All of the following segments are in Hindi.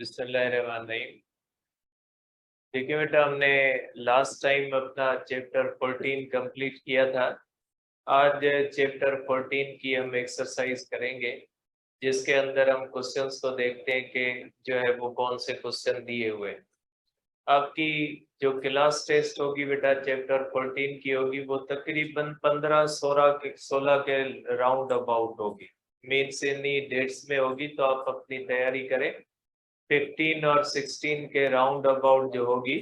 बिस्मिल्लाहिर्रहमानिर्रहीम। देखिए बेटा, हमने लास्ट टाइम अपना चैप्टर 14 कंप्लीट किया था। आज चैप्टर 14 की हम एक्सरसाइज करेंगे, जिसके अंदर हम क्वेश्चंस को देखते हैं कि जो है वो कौन से क्वेश्चन दिए हुए हैं। आपकी जो क्लास टेस्ट होगी बेटा चैप्टर 14 की होगी, वो तकरीबन 15-16 के राउंड अबाउट होगी। मीन्स इन्हीं डेट्स में होगी, तो आप अपनी तैयारी करें। 15 और 16 के राउंड अबाउट जो होगी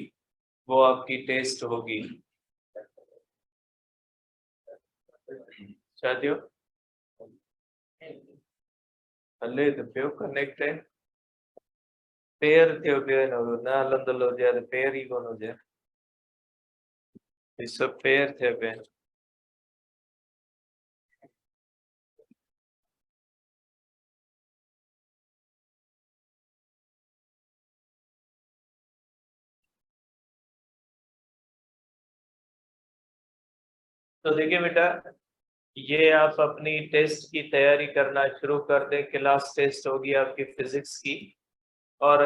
वो आपकी टेस्ट होगी। शादियों अल्ले तो पेयो कनेक्ट है पेयर थियो पेयर ना लंदलो जे पेयर ही कोनो जे ये सब पेयर थे बे। तो देखिए बेटा, ये आप अपनी टेस्ट की तैयारी करना शुरू कर दें। क्लास टेस्ट होगी आपकी फिजिक्स की। और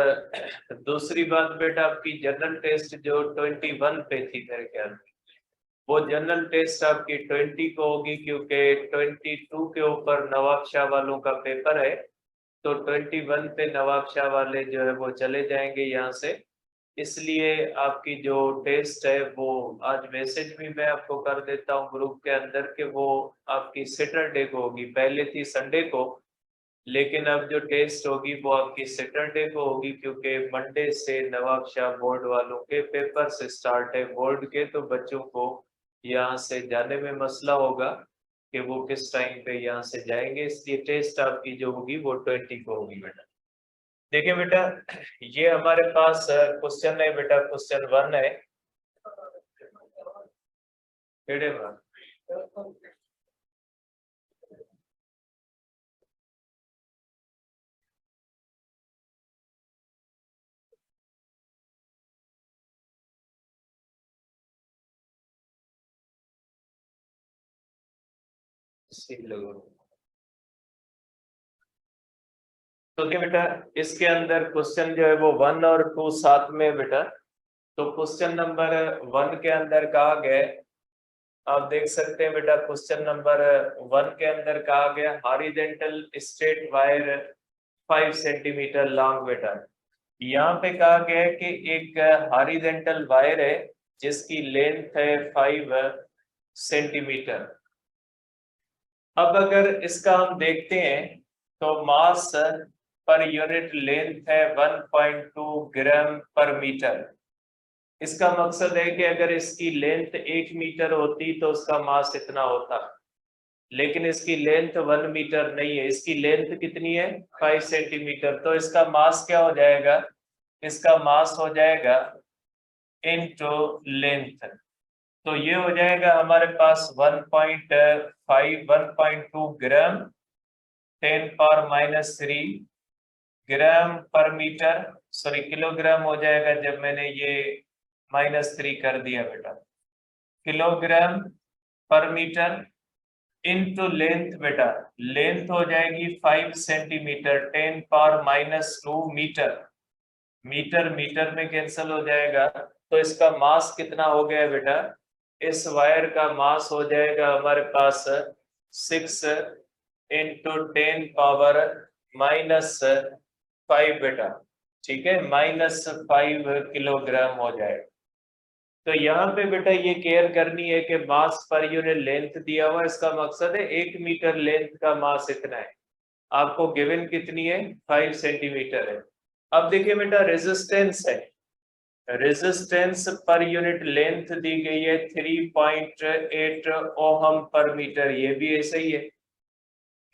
दूसरी बात बेटा, आपकी जनरल टेस्ट जो 21 पे थी मेरे ख्याल में, वो जनरल टेस्ट आपकी 20 को होगी, क्योंकि 22 के ऊपर नवाब शाह वालों का पेपर है। तो 21 पे नवाब शाह वाले जो है वो चले जाएंगे यहाँ से। इसलिए आपकी जो टेस्ट है वो आज मैसेज भी मैं आपको कर देता हूँ ग्रुप के अंदर के वो आपकी सैटरडे को होगी। पहले थी संडे को, लेकिन अब जो टेस्ट होगी वो आपकी सैटरडे को होगी, क्योंकि मंडे से नवाब शाह बोर्ड वालों के पेपर से स्टार्ट है बोर्ड के। तो बच्चों को यहाँ से जाने में मसला होगा कि वो किस टाइम पे यहाँ से जाएंगे, इसलिए टेस्ट आपकी जो होगी वो 20 को होगी बेटा। देखिए बेटा, ये हमारे पास क्वेश्चन है बेटा, क्वेश्चन 1 है। तो देखिए बेटा, इसके अंदर क्वेश्चन जो है वो 1 और 2 साथ में है बेटा। तो क्वेश्चन नंबर 1 के अंदर कहा गया, आप देख सकते हैं बेटा, क्वेश्चन नंबर 1 के अंदर कहा गया horizontal straight wire 5 centimetre long बेटा। यहाँ पे कहा गया है कि एक हॉरिजॉन्टल वायर है जिसकी लेंथ है 5 सेंटीमीटर। अब अगर इसका हम देखते हैं तो मास पर यूनिट लेंथ है 1.2 ग्राम पर मीटर। इसका मकसद है कि अगर इसकी लेंथ 1 मीटर होती तो उसका मास इतना होता, लेकिन इसकी लेंथ 1 मीटर नहीं है, इसकी लेंथ कितनी है 5 सेंटीमीटर। तो इसका मास क्या हो जाएगा, इसका मास हो जाएगा इनटू लेंथ। तो ये हो जाएगा हमारे पास 1.2 ग्राम 10⁻³ ग्राम पर मीटर, सॉरी किलोग्राम हो जाएगा जब मैंने ये -3 कर दिया बेटा, किलोग्राम पर मीटर इनटू लेंथ बेटा। लेंथ हो जाएगी 5 सेंटीमीटर 10⁻² मीटर। मीटर मीटर में कैंसिल हो जाएगा, तो इसका मास कितना हो गया बेटा, इस वायर का मास हो जाएगा हमारे पास 6 × 10⁻⁻5 बेटा। ठीक है, -5 किलोग्राम हो जाएगा। तो यहाँ पे बेटा ये केयर करनी है कि मास पर यूनिट लेंथ दिया हुआ, इसका मकसद है 1 मीटर लेंथ का मास इतना है। आपको गिवन कितनी है 5 सेंटीमीटर है। अब देखिए बेटा, रेजिस्टेंस है, रेजिस्टेंस पर यूनिट लेंथ दी गई है 3.8 ओहम पर मीटर। ये भी ऐसे ही है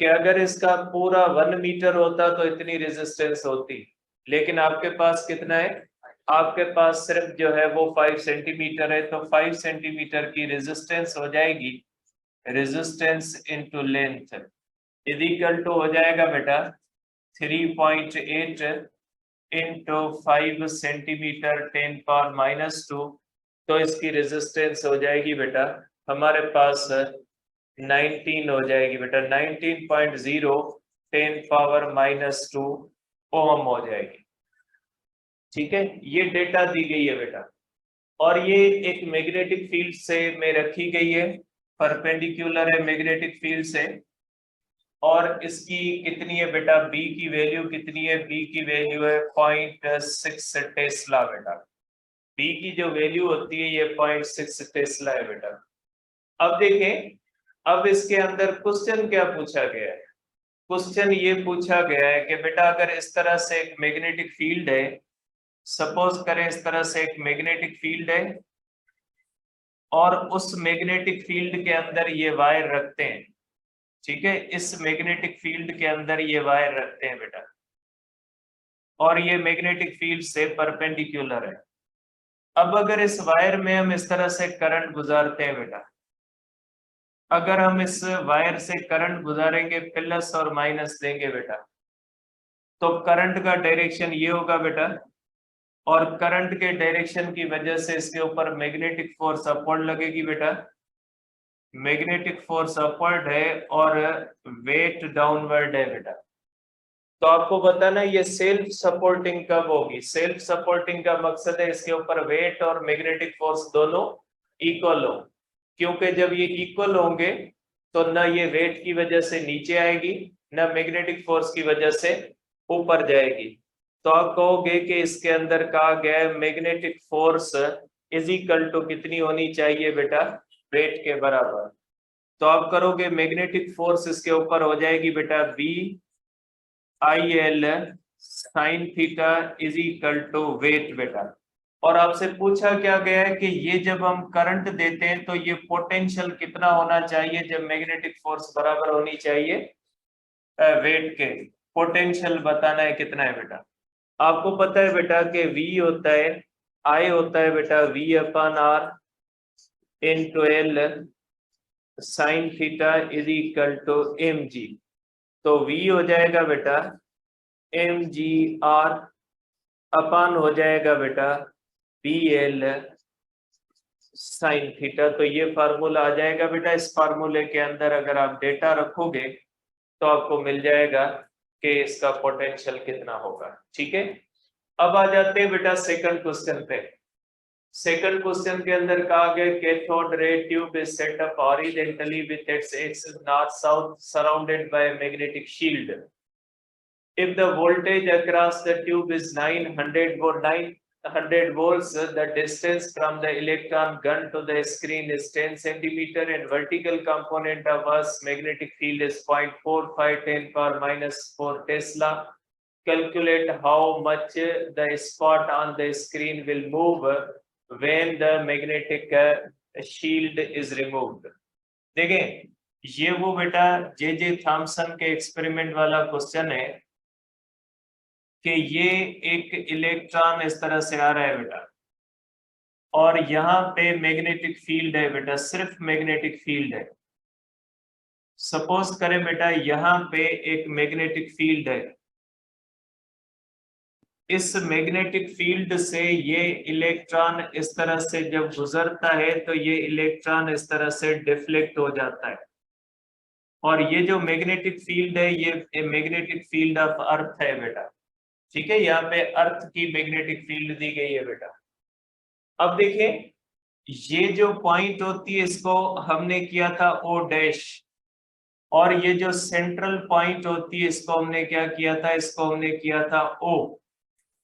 कि अगर इसका पूरा 1 मीटर होता तो इतनी रेजिस्टेंस होती, लेकिन आपके पास कितना है, आपके पास सिर्फ जो है वो 5 सेंटीमीटर है। तो 5 सेंटीमीटर की रेजिस्टेंस हो जाएगी, resistance into length is equal to हो जाएगा बेटा 3.8 इंटू 5 सेंटीमीटर 10⁻²। तो इसकी रेजिस्टेंस हो जाएगी बेटा हमारे पास 19 हो जाएगी बेटा, 19.0 10⁻² ओम हो जाएगी। ठीक है, ये डेटा दी गई है बेटा, और ये एक मैग्नेटिक फील्ड से में रखी गई है, परपेंडिकुलर है मैग्नेटिक फील्ड से, और इसकी कितनी है बेटा, बी की वैल्यू कितनी है, बी की वैल्यू है 0.6 टेस्ला बेटा। बी की जो वैल्यू होती है ये 0.6 टेस्ला है बेटा। अब देखें, अब इसके अंदर क्वेश्चन क्या पूछा गया है। क्वेश्चन ये पूछा गया है कि बेटा अगर इस तरह से एक मैग्नेटिक फील्ड है, सपोज करें इस तरह से एक मैग्नेटिक फील्ड है, और उस मैग्नेटिक फील्ड के अंदर ये वायर रखते हैं, ठीक है, इस मैग्नेटिक फील्ड के अंदर ये वायर रखते हैं बेटा, और ये मैग्नेटिक फील्ड से परपेंडिकुलर है। अब अगर इस वायर में हम इस तरह से करंट गुजारते हैं बेटा, अगर हम इस वायर से करंट गुजारेंगे, प्लस और माइनस देंगे बेटा, तो करंट का डायरेक्शन ये होगा बेटा, और करंट के डायरेक्शन की वजह से इसके ऊपर मैग्नेटिक फोर्स अपवर्ड लगेगी बेटा, मैग्नेटिक फोर्स अपवर्ड है और वेट डाउनवर्ड है बेटा। तो आपको बताना ये सेल्फ सपोर्टिंग कब होगी। सेल्फ सपोर्टिंग का मकसद है इसके ऊपर वेट और मैग्नेटिक फोर्स दोनों इक्वल हो, क्योंकि जब ये इक्वल होंगे तो न ये वेट की वजह से नीचे आएगी, न मैग्नेटिक फोर्स की वजह से ऊपर जाएगी। तो आप कहोगे कि इसके अंदर कहा गया है magnetic force is equal to कितनी होनी चाहिए बेटा, वेट के बराबर। तो आप करोगे मैग्नेटिक फोर्स इसके ऊपर हो जाएगी बेटा B I L sine theta is equal to weight बेटा। और आपसे पूछा क्या गया है कि ये जब हम करंट देते हैं तो ये पोटेंशियल कितना होना चाहिए, जब मैग्नेटिक फोर्स बराबर होनी चाहिए वेट के। पोटेंशियल बताना है कितना है बेटा। आपको पता है बेटा कि V होता है, I होता है बेटा V upon R into L sine theta is equal to mg। तो V हो जाएगा बेटा mg R अपन हो जाएगा बेटा BL साइन थीटा। तो ये फार्मूला आ जाएगा बेटा। इस फार्मूले के अंदर अगर आप डेटा रखोगे तो आपको मिल जाएगा कि इसका पोटेंशियल कितना होगा। ठीक है, अब आ जाते हैं बेटा सेकंड क्वेश्चन पे। सेकंड क्वेश्चन के अंदर कहा गया cathode ray tube is set up horizontally with its axis north south surrounded by magnetic shield. If the voltage across the tube is 900 volts, the distance from the electron gun to the screen is 10 centimeter, and vertical component of Earth's magnetic field is 0.45 10 power minus 4 Tesla. Calculate how much the spot on the screen will move when the magnetic shield is removed. देखें, ये वो बेटा जे थॉमसन के एक्सपेरिमेंट वाला क्वेश्चन है कि ये एक इलेक्ट्रॉन इस तरह से आ रहा है बेटा, और यहाँ पे मैग्नेटिक फील्ड है बेटा, सिर्फ मैग्नेटिक फील्ड है। सपोज करें बेटा यहाँ पे एक मैग्नेटिक फील्ड है, इस मैग्नेटिक फील्ड से ये इलेक्ट्रॉन इस तरह से जब गुजरता है तो ये इलेक्ट्रॉन इस तरह से डिफ्लेक्ट हो जाता है, और ये जो मैग्नेटिक फील्ड है ये मैग्नेटिक फील्ड ऑफ अर्थ है बेटा। ठीक है, यहाँ पे अर्थ की मैग्नेटिक फील्ड दी गई है बेटा। अब देखें, ये जो पॉइंट होती है इसको हमने किया था O डैश, और ये जो सेंट्रल पॉइंट होती है इसको हमने क्या किया था, इसको हमने किया था O।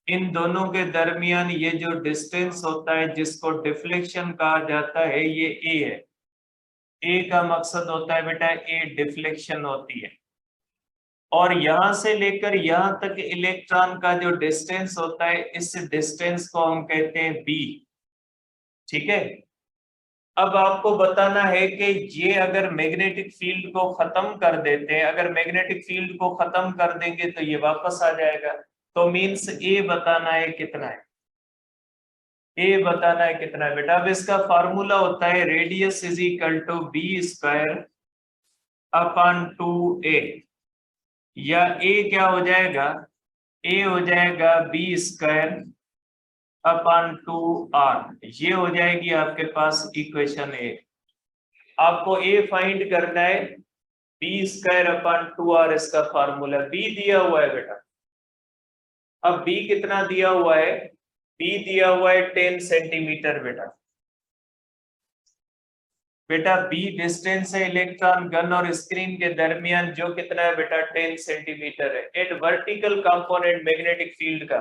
इन दोनों के दरमियान ये जो डिस्टेंस होता है जिसको डिफ्लेक्शन कहा जाता है ये A है। A का मकसद होता है बेटा A डिफ्लेक्शन होती है, और यहां से लेकर यहां तक इलेक्ट्रॉन का जो डिस्टेंस होता है इस डिस्टेंस को हम कहते हैं b। ठीक है, अब आपको बताना है कि ये अगर मैग्नेटिक फील्ड को खत्म कर देते हैं, अगर मैग्नेटिक फील्ड को खत्म कर देंगे तो ये वापस आ जाएगा। तो मींस a बताना है कितना है, a बताना है कितना है बेटा। अब इसका फार्मूला होता है radius is equal to b square upon 2a, या a क्या हो जाएगा, a हो जाएगा b स्क्वायर अपॉन 2r। ये हो जाएगी आपके पास इक्वेशन a। आपको a फाइंड करना है, b स्क्वायर अपॉन 2r इसका फार्मूला। b दिया हुआ है बेटा, अब b कितना दिया हुआ है, बी दिया हुआ है 10 सेंटीमीटर बेटा बी डिस्टेंस है इलेक्ट्रॉन गन और स्क्रीन के दरमियान जो कितना है बेटा 10 सेंटीमीटर है। At vertical component magnetic field का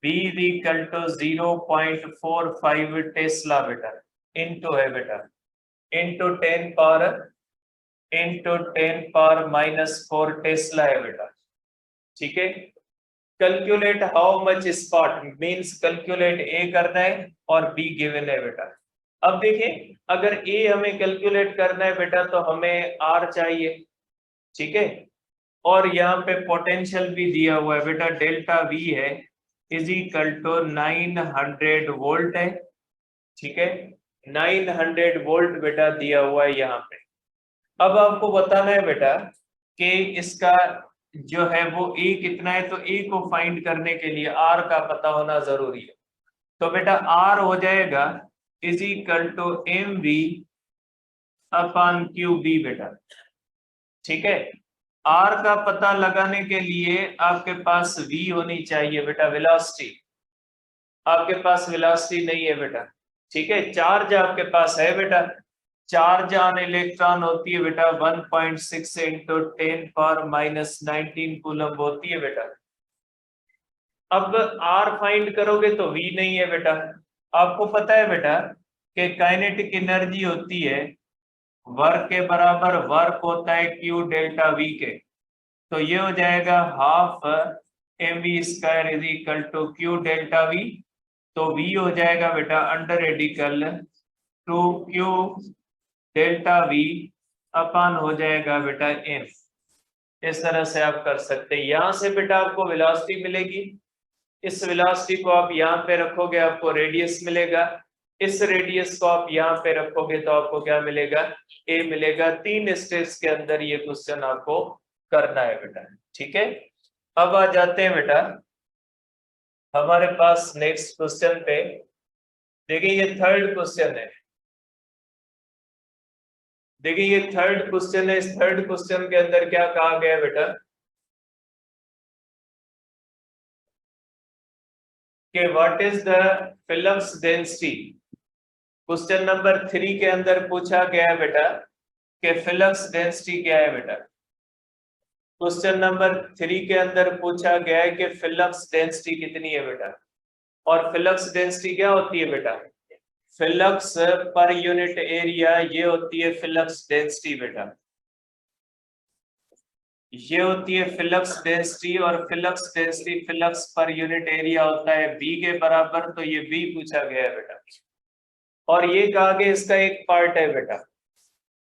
B is equal to 0.45 tesla बेटा इनटू है बेटा इनटू 10 पावर -4 टेस्ला है बेटा। ठीक है, calculate how much spot means calculate ए करना है और बी गिवन है बेटा। अब देखिए अगर ए हमें कैलकुलेट करना है बेटा तो हमें आर चाहिए। ठीक है, और यहाँ पे पोटेंशियल भी दिया हुआ है बेटा डेल्टा वी है इज इक्वल टू 900 वोल्ट है। ठीक है, 900 वोल्ट बेटा दिया हुआ है यहाँ पे। अब आपको बताना है बेटा कि इसका जो है वो ए कितना है, तो ए को फाइंड करने के लिए आर का पता होना जरूरी है। तो बेटा आर हो जाएगा is equal to m v upon q B बेटा। ठीक है, आर का पता लगाने के लिए आपके पास वी होनी चाहिए बेटा वेलोसिटी। आपके पास वेलोसिटी नहीं है बेटा। ठीक है, चार्ज आपके पास है बेटा, चार्ज ऑन इलेक्ट्रॉन होती है बेटा 1.6 इंटू 10 पावर -19 कूलम होती है बेटा। अब आर फाइंड करोगे तो वी नहीं है बेटा। आपको पता है बेटा कि काइनेटिक एनर्जी होती है वर्क के बराबर वर्क होता है क्यू डेल्टा वी के, तो ये हो जाएगा half m v square is equal to q delta v. तो वी हो जाएगा बेटा under radical 2q delta v upon हो जाएगा बेटा एम। इस तरह से आप कर सकते हैं। यहां से बेटा आपको वेलोसिटी मिलेगी, इस वेलोसिटी को आप यहाँ पे रखोगे आपको रेडियस मिलेगा, इस रेडियस को आप यहाँ पे रखोगे तो आपको क्या मिलेगा, ए मिलेगा। 3 स्टेप्स के अंदर ये क्वेश्चन आपको करना है बेटा। ठीक है, अब आ जाते हैं बेटा हमारे पास नेक्स्ट क्वेश्चन पे। देखिए ये थर्ड क्वेश्चन है। देखिए ये थर्ड क्वेश्चन है। इस थर्ड क्वेश्चन के अंदर क्या कहा गया बेटा कि what is the flux density. Question number 3 के अंदर पूछा गया है बेटा कि फ्लक्स डेंसिटी क्या है बेटा। क्वेश्चन नंबर 3 के अंदर पूछा गया है कि फ्लक्स डेंसिटी कितनी है बेटा। और फ्लक्स डेंसिटी क्या होती है बेटा, फ्लक्स पर यूनिट एरिया, ये होती है फ्लक्स डेंसिटी बेटा। ये होती है फ्लक्स डेंसिटी और flux density flux per unit area होता है बी के बराबर, तो ये बी पूछा गया है बेटा। और ये कहा गया इसका एक पार्ट है बेटा।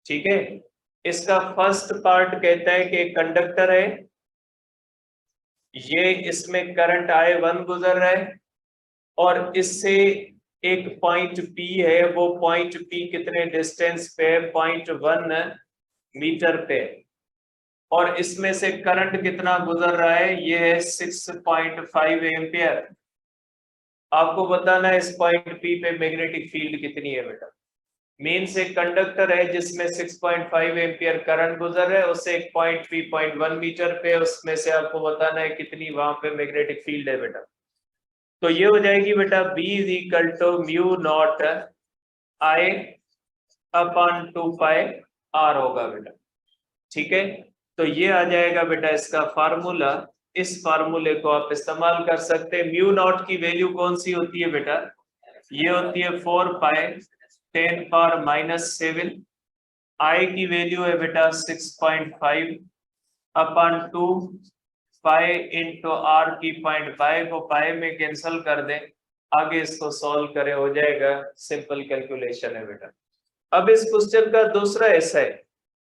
ठीक है, इसका फर्स्ट पार्ट कहता है कि कंडक्टर है, ये इसमें करंट I1 गुजर रहा है और इससे एक पॉइंट P है, वो पॉइंट P कितने डिस्टेंस पे है, 0.1 मीटर पे, और इसमें से करंट कितना गुजर रहा है, ये है 6.5 एम्पियर। आपको बताना है इस पॉइंट P पे मैग्नेटिक फील्ड कितनी है बेटा। मेन से कंडक्टर है जिसमें 6.5 एम्पियर करंट गुजर रहा है, उससे एक पॉइंट P 0.1 मीटर पे, उसमें से आपको बताना है कितनी वहां पे मैग्नेटिक फील्ड है बेटा। तो ये हो जाएगी बेटा B is equal to mu naught I upon 2 pi R होगा बेटा। ठीक है, तो ये आ जाएगा बेटा इसका फार्मूला। इस फार्मूले को आप इस्तेमाल कर सकते हैं। म्यू नॉट की वैल्यू कौन सी होती है बेटा, ये होती है 4 पाई 10 पावर -7। I की वैल्यू है बेटा 6.5 अपॉन 2 पाई इंटू R की 0.5 को पाई में कैंसिल कर दें, आगे इसको सॉल्व करें, हो जाएगा। सिंपल कैलकुलेशन है बेटा। अब इस क्वेश्चन का दूसरा हिस्सा है।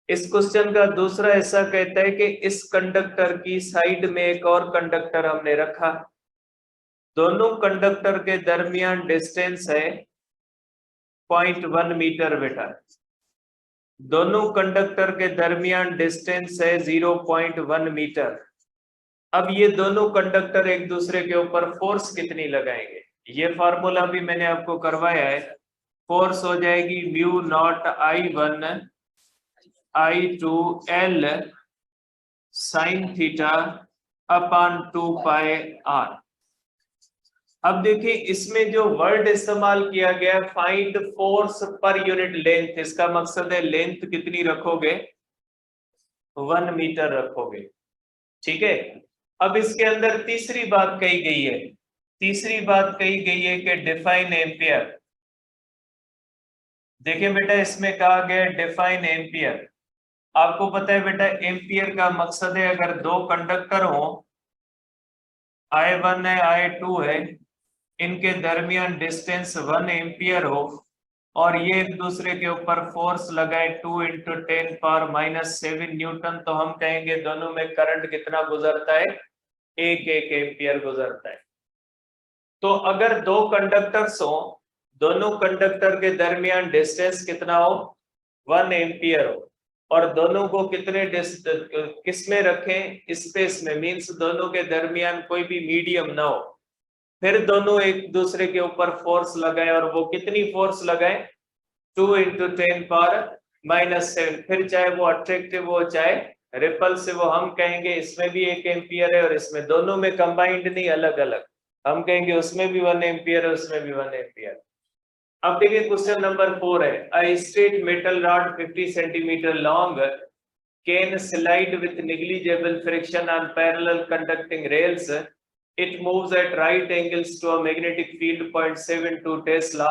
इस क्वेश्चन का दूसरा हिस्सा कहता है कि इस कंडक्टर की साइड में एक और कंडक्टर हमने रखा, दोनों कंडक्टर के दरमियान डिस्टेंस है 0.1 मीटर बेटा। दोनों कंडक्टर के दरमियान डिस्टेंस है 0.1 मीटर। अब ये दोनों कंडक्टर एक दूसरे के ऊपर फोर्स कितनी लगाएंगे, ये फार्मूला भी मैंने आपको करवाया है। फोर्स हो जाएगी mu not I1 I2 L sine theta upon 2 pi R। अब देखिए इसमें जो वर्ड इस्तेमाल किया गया, find force per unit length, इसका मकसद है लेंथ कितनी रखोगे, 1 मीटर रखोगे, ठीक है। अब इसके अंदर तीसरी बात कही गई है, तीसरी बात कही गई है कि डिफाइन एम्पियर। देखिए बेटा इसमें कहा गया डिफाइन एम्पियर। आपको पता है बेटा एम्पियर का मकसद है अगर दो कंडक्टर हो, I1 है I2 है, इनके दरमियान डिस्टेंस 1 एम्पियर हो और ये एक दूसरे के ऊपर फोर्स लगाए 2 इंटू 10⁻⁻7 न्यूटन, तो हम कहेंगे दोनों में करंट कितना गुजरता है, 1 एम्पियर गुजरता है। तो अगर दो कंडक्टर्स हो, दोनों कंडक्टर के दरमियान डिस्टेंस कितना हो, 1 एम्पियर हो, और दोनों को कितने किस में रखें, स्पेस में, मींस दोनों के दरमियान कोई भी मीडियम ना हो, फिर दोनों एक दूसरे के ऊपर फोर्स लगाए, और वो कितनी फोर्स लगाए, 2 इंटू 10⁻⁻7, फिर चाहे वो अट्रैक्टिव हो चाहे रिपल्सिव हो, हम कहेंगे इसमें भी 1 एम्पियर है और इसमें, दोनों में कंबाइंड नहीं, अलग अलग, हम कहेंगे उसमें भी 1 एम्पियर है उसमें भी 1 एम्पियर। अब देखिए क्वेश्चन नंबर 4 है, a straight metal rod 50 centimetre long can slide with negligible friction on parallel conducting rails, it moves at right angles to a magnetic field 0.72 Tesla.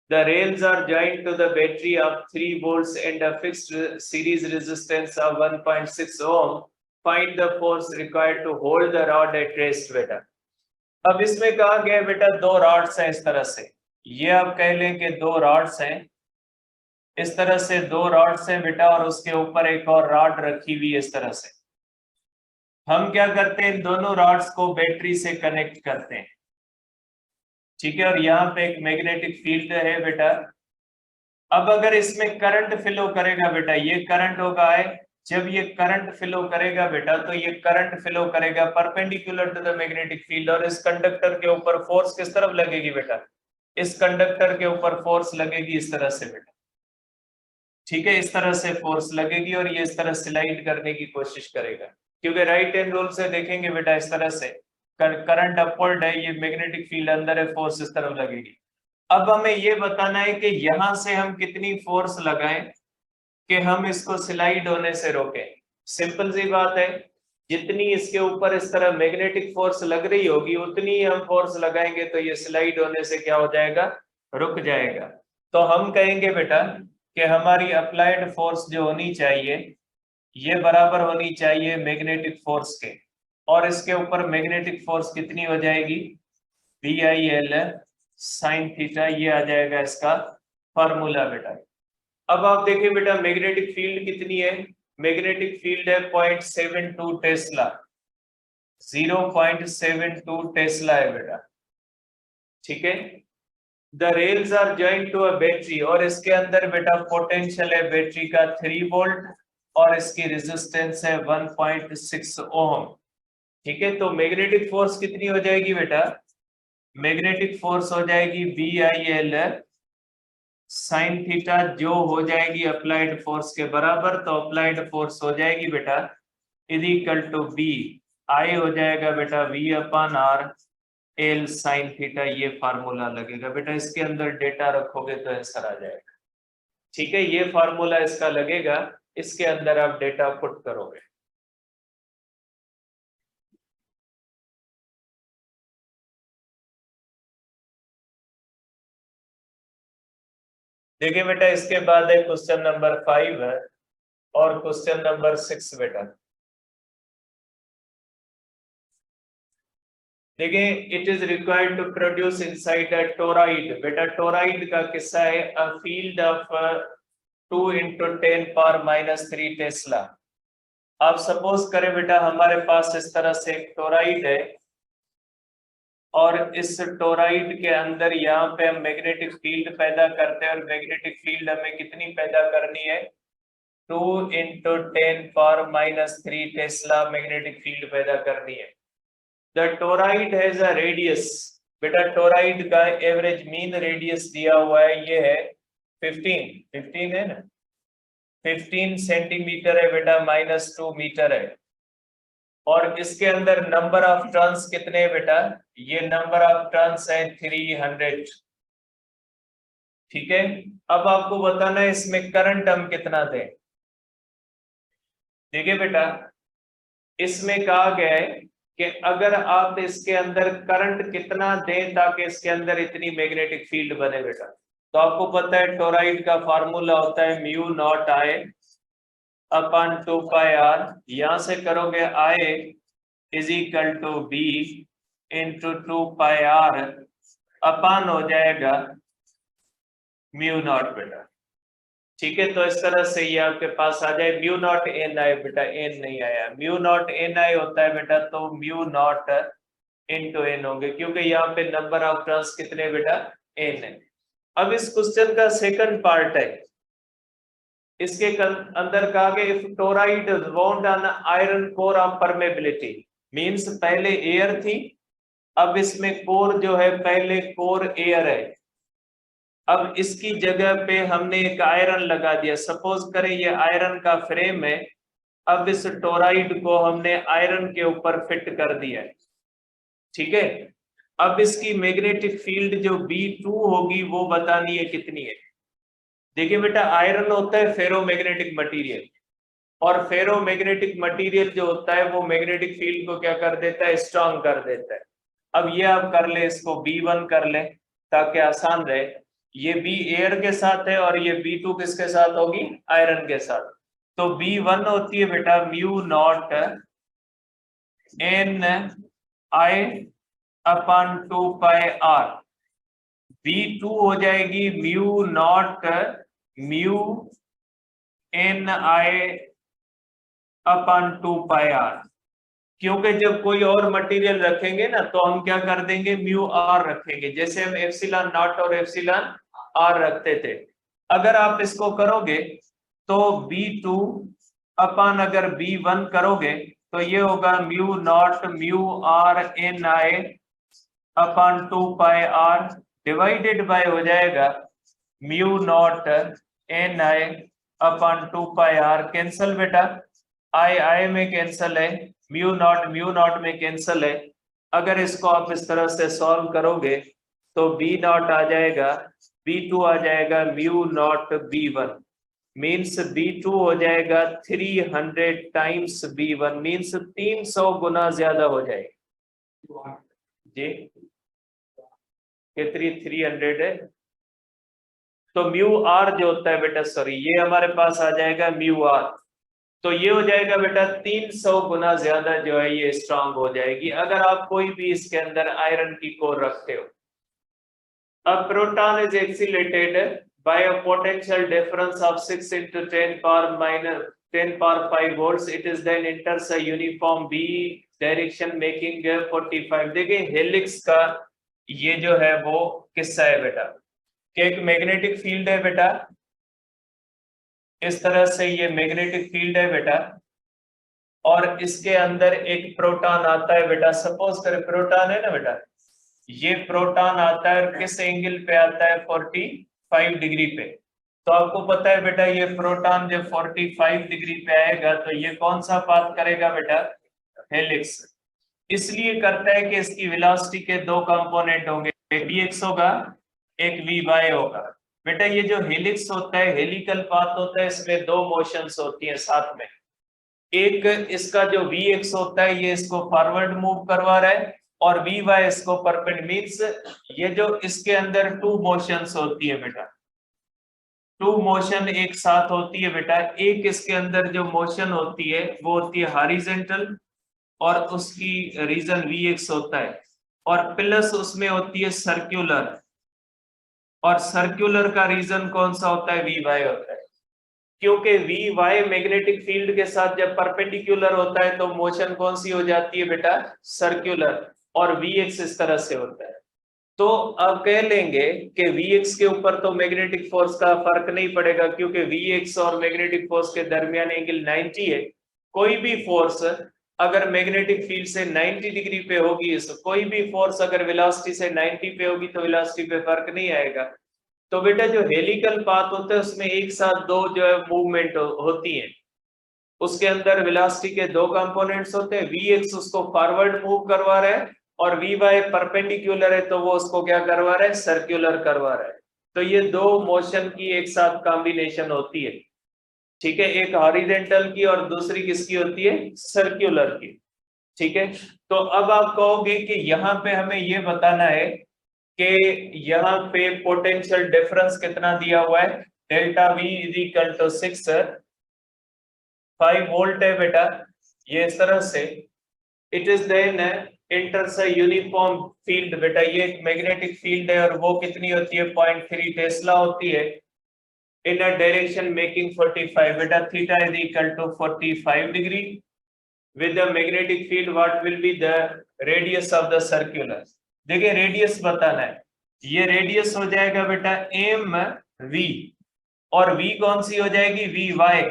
The rails are joined to the battery of 3 volts and a fixed series resistance of 1.6 ohm. Find the force required to hold the rod at rest बेटा। अब इसमें कहा गया बेटा दो रॉड्स हैं इस तरह से, ये आप कह लें कि दो रॉड्स हैं, इस तरह से दो रॉड्स हैं बेटा, और उसके ऊपर एक और रॉड रखी हुई है इस तरह से। हम क्या करते हैं, दोनों रॉड्स को बैटरी से कनेक्ट करते हैं, ठीक है, और यहाँ पे एक मैग्नेटिक फील्ड है बेटा। अब अगर इसमें करंट फ्लो करेगा बेटा, ये करंट होगा है, जब ये करंट फ्लो करेगा बेटा तो ये करंट फ्लो करेगा perpendicular to the magnetic field, और इस कंडक्टर के ऊपर फोर्स किस तरफ लगेगी बेटा, इस कंडक्टर के ऊपर फोर्स लगेगी इस तरह से बेटा, ठीक है, इस तरह से फोर्स लगेगी और ये इस तरह स्लाइड करने की कोशिश करेगा, क्योंकि राइट हैंड रूल से देखेंगे बेटा इस तरह से करंट अपवर्ड है, ये मैग्नेटिक फील्ड अंदर है, फोर्स इस तरफ लगेगी। अब हमें ये बताना है कि यहां से हम कितनी फोर्स लगाएं कि हम इसको स्लाइड होने से रोकें। सिंपल सी बात है, जितनी इसके ऊपर इस तरह मैग्नेटिक फोर्स लग रही होगी उतनी ही हम फोर्स लगाएंगे तो ये स्लाइड होने से क्या हो जाएगा, रुक जाएगा। तो हम कहेंगे बेटा कि हमारी अप्लाइड फोर्स जो होनी चाहिए ये बराबर होनी चाहिए मैग्नेटिक फोर्स के, और इसके ऊपर मैग्नेटिक फोर्स कितनी हो जाएगी, BIL sin थीटा, ये आ जाएगा इसका फॉर्मूला बेटा। अब आप देखिए बेटा मैग्नेटिक फील्ड कितनी है, मैग्नेटिक फील्ड है 0.72 टेस्ला, 0.72 टेस्ला है बेटा, ठीक है। The rails are joint to a battery, और इसके अंदर बेटा पोटेंशियल है बैटरी का 3 वोल्ट और इसकी रेजिस्टेंस है 1.6 ओम, ठीक है। तो मैग्नेटिक फोर्स कितनी हो जाएगी बेटा, मैग्नेटिक फोर्स हो जाएगी BIL साइन थीटा, जो हो जाएगी अप्लाइड फोर्स के बराबर, तो अप्लाइड फोर्स हो जाएगी बेटा is equal to B, I हो जाएगा बेटा V/R L साइन थीटा, ये फार्मूला लगेगा बेटा, इसके अंदर डेटा रखोगे तो आंसर आ जाएगा, ठीक है, ये फार्मूला इसका लगेगा, इसके अंदर आप डेटा पुट करोगे। देखिए बेटा इसके बाद है क्वेश्चन नंबर 5 है और क्वेश्चन नंबर 6 बेटा। देखिए it is required to produce inside a toroid, बेटा टोराइड का किस्सा है, अ फील्ड ऑफ 2 × 10⁻³ टेस्ला। आप सपोज करें बेटा हमारे पास इस तरह से एक टोराइड है और इस टोराइड के अंदर यहाँ पे हम मैग्नेटिक फील्ड पैदा करते हैं, और मैग्नेटिक फील्ड हमें कितनी पैदा करनी है, 2 × 10⁻³ टेस्ला मैग्नेटिक फील्ड पैदा करनी है। The toroid has a radius, बेटा टोराइड का एवरेज मीन रेडियस दिया हुआ है, ये है 15 है ना, 15 सेंटीमीटर है बेटा, -2 मीटर है। और इसके अंदर नंबर ऑफ टर्न्स कितने हैं बेटा? ये नंबर ऑफ टर्न्स है 300। ठीक है, अब आपको बताना है इसमें करंट हम कितना दें। देखिए बेटा, इसमें कहा गया है कि अगर आप इसके अंदर करंट कितना दें ताकि इसके अंदर इतनी मैग्नेटिक फील्ड बने बेटा, तो आपको पता है टोराइड का फार्मूला होता है mu naught I upon 2 pi r. यहां से करोगे I is equal to B into 2 pi r upon हो जाएगा म्यू नॉट बेटा। ठीक है, तो इस तरह से ये आपके पास आ जाए म्यू नॉट एन आई बेटा, एन नहीं आया, म्यू नॉट एन आई होता है बेटा, तो म्यू नॉट इंटू एन होंगे क्योंकि यहाँ पे नंबर ऑफ टर्न्स कितने बेटा? एन है। अब इस क्वेश्चन का सेकंड पार्ट है, इसके अंदर कहा गया if toroid bound on iron core of permeability, means पहले एयर थी, अब इसमें कोर जो है पहले कोर एयर है, अब इसकी जगह पे हमने एक आयरन लगा दिया। सपोज करें ये आयरन का फ्रेम है, अब इस टोराइड को हमने आयरन के ऊपर फिट कर दिया है। ठीक है, अब इसकी मैग्नेटिक फील्ड जो B2 होगी वो बतानी है कितनी है। देखिए बेटा, आयरन होता है फेरोमैग्नेटिक मटेरियल, और फेरोमैग्नेटिक मटेरियल जो होता है वो मैग्नेटिक फील्ड को क्या कर देता है? स्ट्रांग कर देता है। अब ये आप कर ले, इसको B1 कर ले ताकि आसान रहे। ये B एयर के साथ है और ये B2 किसके साथ होगी? आयरन के साथ। तो B1 होती है बेटा mu naught N I upon 2 pi r. B2 हो जाएगी mu naught mu N I upon 2 pi r, क्योंकि जब कोई और मटेरियल रखेंगे ना तो हम क्या कर देंगे? म्यू आर रखेंगे, जैसे हम एप्सिलॉन नॉट और एप्सिलॉन आर रखते थे। अगर आप इसको करोगे तो B2 अपन अगर B1 करोगे तो ये होगा mu naught mu r N I upon 2 pi r divided by हो जाएगा mu naught N I upon 2 pi r. Cancel बेटा, आई में कैंसल है, म्यू नॉट में कैंसल है। अगर इसको आप इस तरह से सॉल्व करोगे तो B नॉट आ जाएगा, B2 आ जाएगा mu not B1, means B2 हो जाएगा 300 टाइम्स B1, मीन्स 300 गुना ज्यादा हो जाएगा जी। कितनी? 300 है। तो म्यू आर जो होता है बेटा, सॉरी ये हमारे पास आ जाएगा म्यू आर, तो ये हो जाएगा बेटा 300 गुना ज्यादा जो है ये स्ट्रांग हो जाएगी अगर आप कोई भी इसके अंदर आयरन की कोर रखते हो। अब proton is accelerated by a potential difference of 6 into 10 power 5 volts, it is then enters a uniform B direction making 45। देखिए हेलिक्स का ये जो है वो किस्सा है बेटा कि एक मैग्नेटिक फील्ड है बेटा, इस तरह से ये मैग्नेटिक फील्ड है बेटा, और इसके अंदर एक प्रोटॉन आता है बेटा। सपोज करें प्रोटॉन है ना बेटा, ये प्रोटॉन आता है किस एंगल पे आता है? 45 डिग्री पे। तो आपको पता है बेटा ये प्रोटॉन जब 45 डिग्री पे आएगा तो ये कौन सा पाथ करेगा बेटा? हेलिक्स। इसलिए करता है कि इसकी वेलोसिटी के दो कंपोनेंट होंगे, एक Vx होगा एक Vy होगा। बेटा ये जो हेलिक्स होता है, हेलिकल पाथ होता है, इसमें दो मोशंस होती हैं साथ में। एक इसका जो Vx होता है ये इसको फॉरवर्ड मूव करवा रहा है और Vy इसको परपेंडिकुलर, मींस ये जो इसके अंदर टू मोशंस होती है बेटा, टू मोशन एक साथ होती है बेटा। एक इसके अंदर जो मोशन होती है वो होती है हॉरिजॉन्टल और उसकी रीजन Vx होता है, और प्लस उसमें होती है सर्कुलर, और सर्कुलर का रीजन कौन सा होता है? Vy होता है। क्योंकि Vy मैग्नेटिक फील्ड के साथ जब परपेंडिकुलर होता है तो मोशन कौन सी हो जाती है बेटा? सर्कुलर, और Vx इस तरह से होता है। तो अब कह लेंगे कि Vx के ऊपर तो मैग्नेटिक फोर्स का फर्क नहीं पड़ेगा क्योंकि Vx और मैग्नेटिक फोर्स के दरमियान एंगल 90 है। कोई भी फोर्स अगर मैग्नेटिक फील्ड से 90 डिग्री पे होगी, कोई भी फोर्स अगर वेलोसिटी से 90 पे होगी तो वेलोसिटी पे फर्क नहीं आएगा। तो बेटा जो हेलिकल पाथ होता है उसमें एक साथ दो जो है मूवमेंट होती है, उसके अंदर वेलोसिटी के दो कंपोनेंट्स होते हैं, Vx उसको फॉरवर्ड मूव करवा रहा है और Vy परपेंडिकुलर है तो वो उसको क्या करवा रहा है, सर्कुलर करवा रहा है। तो ये दो मोशन की एक साथ कॉम्बिनेशन होती है, ठीक है, एक हॉरिजॉन्टल की और दूसरी किसकी होती है, सर्कुलर की, ठीक है। तो अब आप कहोगे कि यहाँ पे हमें ये बताना है कि यहाँ पे पोटेंशियल डिफरेंस कितना दिया हुआ है, delta V is equal to 5 volt है बेटा, ये इस तरह से। It is then enters a uniform field, बेटा ये एक मैग्नेटिक फील्ड है और वो कितनी होती है, 0.3 टेस्ला होती है। इन अ डायरेक्शन मेकिंग 45, बेटा theta is equal to 45 degree with the magnetic field, what will be the radius of the circular. देखिए रेडियस बताना है, ये रेडियस हो जाएगा बेटा एम वी, और वी कौन सी हो जाएगी, V Y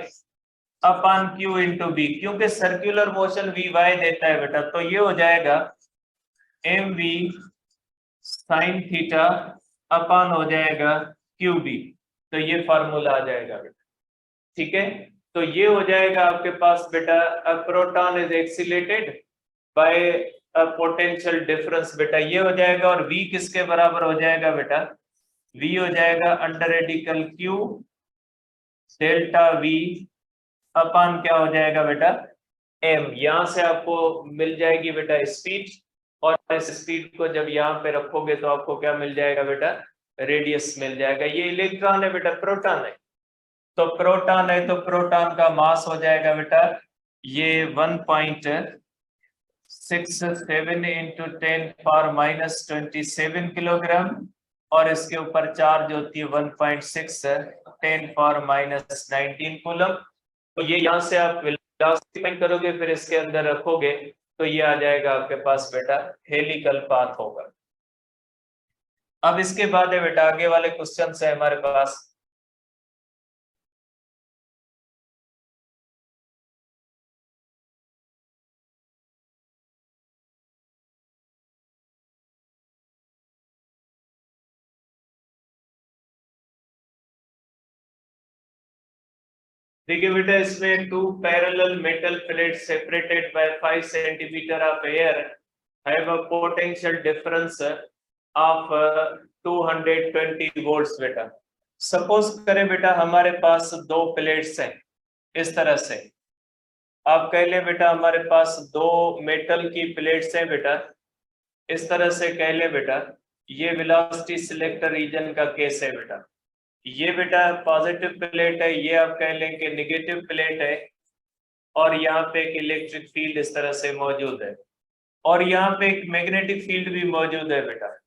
upon Q into B, क्योंकि सर्कुलर मोशन वी वाई देता है बेटा, तो ये हो जाएगा M V sine theta upon हो जाएगा क्यू बी, तो ये फार्मूला आ जाएगा बेटा, ठीक है। तो ये हो जाएगा आपके पास बेटा, a proton is accelerated by a potential difference, बेटा ये हो जाएगा, और v किसके बराबर हो जाएगा बेटा, v हो जाएगा under radical q delta v upon क्या हो जाएगा बेटा, m। यहां से आपको मिल जाएगी बेटा स्पीड, और इस स्पीड को जब यहाँ पे रखोगे तो आपको क्या मिल जाएगा बेटा, रेडियस मिल जाएगा। ये इलेक्ट्रॉन है बेटा, प्रोटॉन है, तो प्रोटॉन है तो प्रोटॉन का मास हो जाएगा बेटा ये 1.67 इंटू 10⁻⁻27 किलोग्राम, और इसके ऊपर चार्ज होती है 1.6 10⁻⁻19 कूलम। तो ये यहाँ से आप वेलोसिटी करोगे फिर इसके अंदर रखोगे तो ये आ जाएगा आपके पास बेटा हेलिकल पाथ होगा। अब इसके बाद है बेटा आगे वाले क्वेश्चन है हमारे पास, देखिए बेटा इसमें 2 parallel metal plate separated by 5 centimetre of air have a potential difference of 220 volts. बेटा सपोज करें बेटा हमारे पास दो प्लेट्स हैं इस तरह से, आप कह ले बेटा हमारे पास दो मेटल की प्लेट्स हैं बेटा, इस तरह से कह ले बेटा, ये वेलोसिटी सिलेक्टर रीजन का केस है बेटा, ये बेटा पॉजिटिव प्लेट है, ये आप कह लें कि निगेटिव प्लेट है, और यहाँ पे एक इलेक्ट्रिक फील्ड इस तरह से मौजूद है, और यहाँ पे एक मैग्नेटिक फील्ड भी मौजूद है बेटा,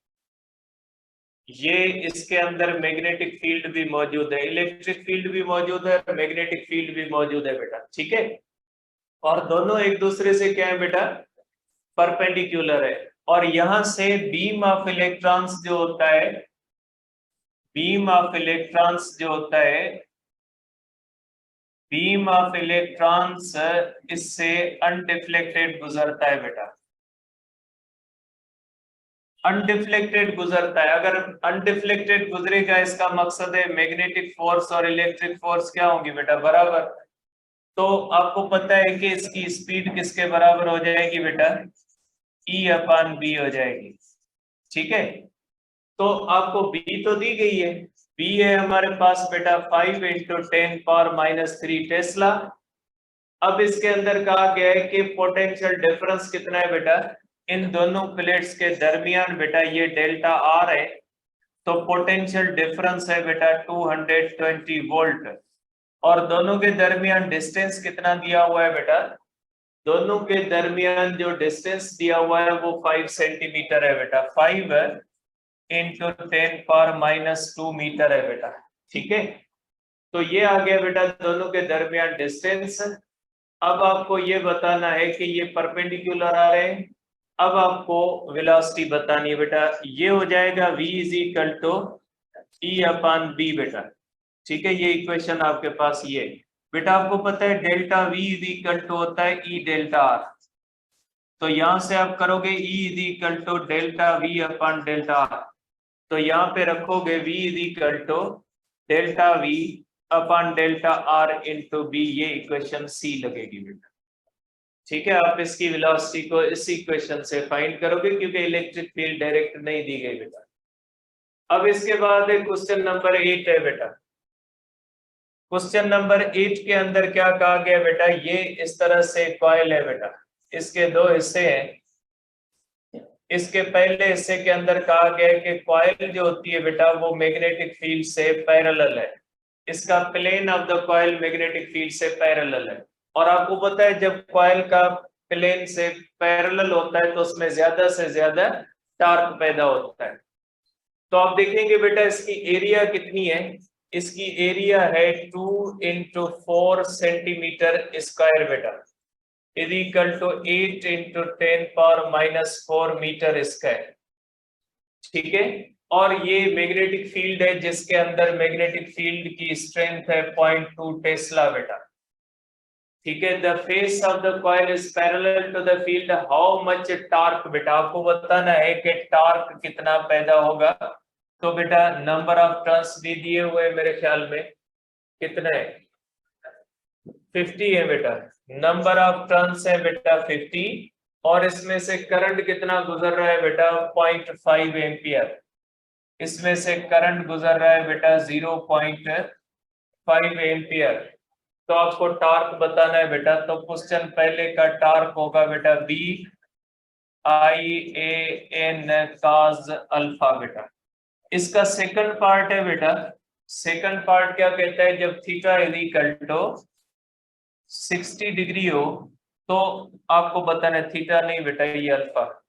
ये इसके अंदर मैग्नेटिक फील्ड भी मौजूद है, इलेक्ट्रिक फील्ड भी मौजूद है, मैग्नेटिक फील्ड भी मौजूद है बेटा, ठीक है। और दोनों एक दूसरे से क्या है बेटा, परपेंडिकुलर है, और यहां से बीम ऑफ इलेक्ट्रॉन्स जो होता है, बीम ऑफ इलेक्ट्रॉन्स जो होता है, बीम ऑफ इलेक्ट्रॉन्स इससे अनडिफ्लेक्टेड गुजरता है बेटा, अनडिफ्लेक्टेड गुजरता है। अगर अनडिफ्लेक्टेड गुजरेगा इसका मकसद है मैग्नेटिक फोर्स और इलेक्ट्रिक फोर्स क्या होंगी बेटा, बराबर। तो आपको पता है कि इसकी स्पीड किसके बराबर हो जाएगी बेटा, E अपॉन बी हो जाएगी, ठीक है। तो आपको B तो दी गई है, B है हमारे पास बेटा 5 इंटू 10⁻³ टेस्ला। अब इसके अंदर कहा गया है कि पोटेंशियल डिफरेंस कितना है बेटा, इन दोनों प्लेट्स के दरमियान बेटा ये डेल्टा R है, तो पोटेंशियल डिफरेंस है बेटा 220 वोल्ट, और दोनों के दरमियान डिस्टेंस कितना दिया हुआ है बेटा, दोनों के दरमियान जो डिस्टेंस दिया हुआ है वो 5 सेंटीमीटर है बेटा, 5 इंटू 10⁻⁻2 मीटर है बेटा, ठीक है। तो ये आ गया बेटा दोनों के दरमियान डिस्टेंस। अब आपको ये बताना है कि ये परपेंडिकुलर आ रहे हैं, अब आपको वेलोसिटी बतानी है बेटा, ये हो जाएगा v is equal to E upon B बेटा, ठीक है, ये इक्वेशन आपके पास ये बेटा, आपको पता है delta v is equal to होता है E डेल्टा R, तो यहां से आप करोगे E is equal to delta v upon delta R, तो यहाँ पे रखोगे v is equal to delta v upon delta R into B, ये इक्वेशन सी लगेगी बेटा। ठीक है, आप इसकी वेलोसिटी को इस इक्वेशन से फाइंड करोगे क्योंकि इलेक्ट्रिक फील्ड डायरेक्ट नहीं दी गई बेटा। अब इसके बाद क्वेश्चन नंबर 8 है बेटा। क्वेश्चन नंबर 8 के अंदर क्या कहा गया बेटा, ये इस तरह से कॉइल है बेटा, इसके दो हिस्से हैं। इसके पहले हिस्से के अंदर कहा गया है कि कॉइल जो होती है बेटा वो मैग्नेटिक फील्ड से पैरेलल है, इसका plane of the coil magnetic field से पैरेलल है। और आपको पता है जब कॉइल का प्लेन से पैरेलल होता है तो उसमें ज्यादा से ज्यादा टॉर्क पैदा होता है। तो आप देखेंगे बेटा इसकी एरिया कितनी है, इसकी एरिया है 2 × 4 सेंटीमीटर स्क्वायर बेटा, is equal to 8 × 10⁻⁻4 metre square. ठीक है, और ये मैग्नेटिक फील्ड है जिसके अंदर मैग्नेटिक फील्ड की स्ट्रेंथ है 0.2 टेस्ला बेटा। ठीक है, the face of the coil is parallel to the field, how much torque बेटा, आपको बताना है कि टॉर्क कितना पैदा होगा। तो बेटा नंबर ऑफ टर्न्स भी दिए हुए मेरे ख्याल में कितने 50 है बेटा, नंबर ऑफ टर्न्स है बेटा 50, और इसमें से करंट कितना गुजर रहा है बेटा 0.5 एम्पियर, इसमें से करंट गुजर रहा है बेटा 0.5 एम्पियर। तो आपको टॉर्क बताना है बेटा, तो क्वेश्चन पहले का टॉर्क होगा बेटा BIAN cos अल्फा बेटा। इसका सेकंड पार्ट है बेटा, सेकंड पार्ट क्या कहता है, जब theta is equal to 60 degree हो तो आपको बताना है थीटा नहीं बेटा ये अल्फा।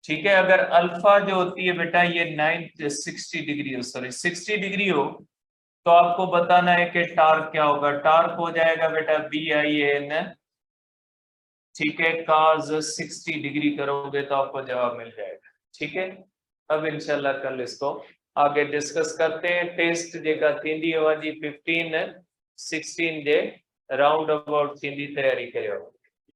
ठीक है, अगर अल्फा जो होती है बेटा ये 60 डिग्री हो, सॉरी 60 डिग्री हो तो आपको बताना है कि टॉर्क क्या होगा, टॉर्क हो जाएगा बेटा BIAN, ठीक है, cos 60 डिग्री करोगे तो आपको जवाब मिल जाएगा। ठीक है, अब इंशाल्लाह कल इसको आगे डिस्कस करते हैं। टेस्ट जेका थींदी होगी 15 16 जे राउंड अबाउट थींदी तैयारी करियो।